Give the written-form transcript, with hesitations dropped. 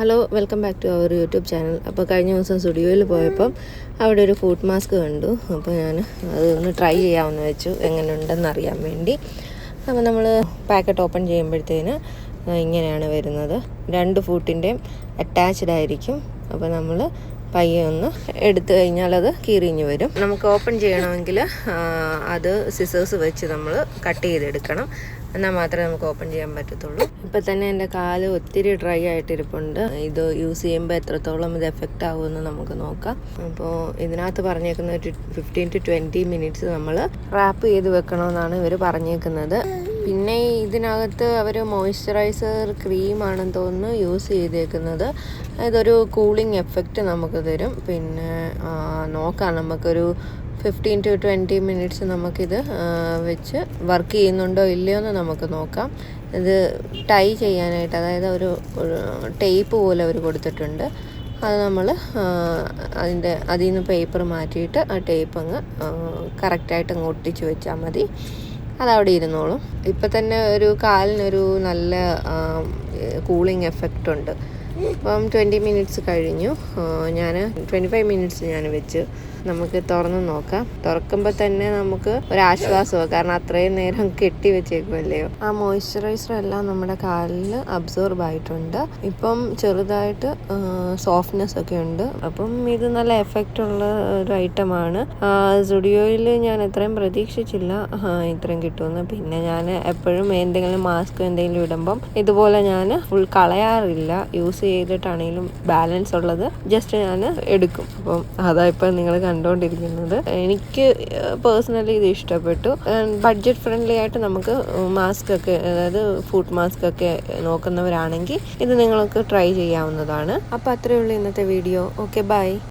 Hello, welcome back to our YouTube channel. അപ്പോൾ കഴിഞ്ഞ ദിവസം സ്റ്റുഡിയോയിൽ പോയപ്പം അവിടെ ഒരു ഫുഡ് മാസ്ക് കണ്ടു. അപ്പോൾ ഞാൻ അതൊന്ന് ട്രൈ ചെയ്യാമെന്ന് വെച്ചു, എങ്ങനെയുണ്ടെന്ന് അറിയാൻ വേണ്ടി. അപ്പോൾ നമ്മൾ പാക്കറ്റ് ഓപ്പൺ ചെയ്യുമ്പോഴത്തേന് ഇങ്ങനെയാണ് വരുന്നത്. 2 ഫുട്ടിൻ്റെയും അറ്റാച്ച്ഡ് ആയിരിക്കും. അപ്പോൾ നമ്മൾ പയ്യെ ഒന്ന് എടുത്തു കഴിഞ്ഞാൽ അത് കീറിഞ്ഞ് വരും. നമുക്ക് ഓപ്പൺ ചെയ്യണമെങ്കിൽ അത് സിസേഴ്സ് വെച്ച് നമ്മൾ കട്ട് ചെയ്തെടുക്കണം, എന്നാൽ മാത്രമേ നമുക്ക് ഓപ്പൺ ചെയ്യാൻ പറ്റത്തുള്ളൂ. ഇപ്പം തന്നെ എൻ്റെ കാല് ഒത്തിരി ഡ്രൈ ആയിട്ടിരിപ്പുണ്ട്. ഇത് യൂസ് ചെയ്യുമ്പോൾ എത്രത്തോളം ഇത് എഫക്റ്റ് ആകുമെന്ന് നമുക്ക് നോക്കാം. അപ്പോൾ ഇതിനകത്ത് പറഞ്ഞേക്കുന്ന ഒരു 15 to 20 മിനിറ്റ്സ് നമ്മൾ റാപ്പ് ചെയ്ത് വെക്കണമെന്നാണ് ഇവർ പറഞ്ഞേക്കുന്നത്. പിന്നെ ഇതിനകത്ത് അവർ മോയ്സ്ചറൈസർ ക്രീമാണെന്ന് തോന്നുന്നു യൂസ് ചെയ്തേക്കുന്നത്. ഇതൊരു കൂളിംഗ് എഫക്റ്റ് നമുക്ക് തരും. പിന്നെ നോക്കാം, നമുക്കൊരു 15 to 20 മിനിറ്റ്സ് നമുക്കിത് വെച്ച് വർക്ക് ചെയ്യുന്നുണ്ടോ ഇല്ലയോ എന്ന് നമുക്ക് നോക്കാം. ഇത് ടൈ ചെയ്യാനായിട്ട്, അതായത് ഒരു ടേപ്പ് പോലെ അവർ കൊടുത്തിട്ടുണ്ട്. അത് നമ്മൾ അതിൽ നിന്ന് പേപ്പർ മാറ്റിയിട്ട് ആ ടേപ്പ് അങ്ങ് കറക്റ്റായിട്ട് അങ്ങ് ഒട്ടിച്ച് വെച്ചാൽ മതി. അതവിടെ ഇരുന്നോളും. ഇപ്പം തന്നെ ഒരു കാലിനൊരു നല്ല കൂളിംഗ് എഫക്റ്റ് ഉണ്ട്. അപ്പം 20 മിനിറ്റ്സ് കഴിഞ്ഞു. ഞാൻ 25 മിനിറ്റ്സ് ഞാൻ വെച്ച് നമുക്ക് തുറന്ന് നോക്കാം. തുറക്കുമ്പോൾ തന്നെ നമുക്ക് ഒരാശ്വാസമാണ്, കാരണം അത്രയും നേരം കെട്ടി വെച്ചേക്കുമല്ലയോ. ആ മോയ്സ്ചറൈസർ എല്ലാം നമ്മുടെ കാലിൽ അബ്സോർബ് ആയിട്ടുണ്ട്. ഇപ്പം ചെറുതായിട്ട് സോഫ്റ്റ്നെസ് ഒക്കെ ഉണ്ട്. അപ്പം ഇത് നല്ല എഫക്റ്റ് ഉള്ള ഒരു ഐറ്റമാണ്. സ്റ്റുഡിയോയിൽ ഞാൻ എത്രയും പ്രതീക്ഷിച്ചില്ല ഇത്രയും കിട്ടുമെന്ന്. പിന്നെ ഞാൻ എപ്പോഴും എന്തെങ്കിലും മാസ്ക് എന്തെങ്കിലും ഇടുമ്പം ഇതുപോലെ ഞാൻ ഫുൾ കളയാറില്ല. യൂസ് ചെയ്തിട്ടാണെങ്കിലും ബാലൻസ് ഉള്ളത് ജസ്റ്റ് ഞാൻ എടുക്കും. അപ്പം അതാ ഇപ്പം നിങ്ങൾ കണ്ടുകൊണ്ടിരിക്കുന്നത്. എനിക്ക് പേഴ്സണലി ഇത് ഇഷ്ടപ്പെട്ടു. ബഡ്ജറ്റ് ഫ്രണ്ട്ലി ആയിട്ട് നമുക്ക് മാസ്ക് ഒക്കെ, അതായത് ഫുഡ് മാസ്ക് ഒക്കെ നോക്കുന്നവരാണെങ്കിൽ ഇത് നിങ്ങൾക്ക് ട്രൈ ചെയ്യാവുന്നതാണ്. അപ്പോൾ അത്രയേ ഉള്ളൂ ഇന്നത്തെ വീഡിയോ. Okay, by.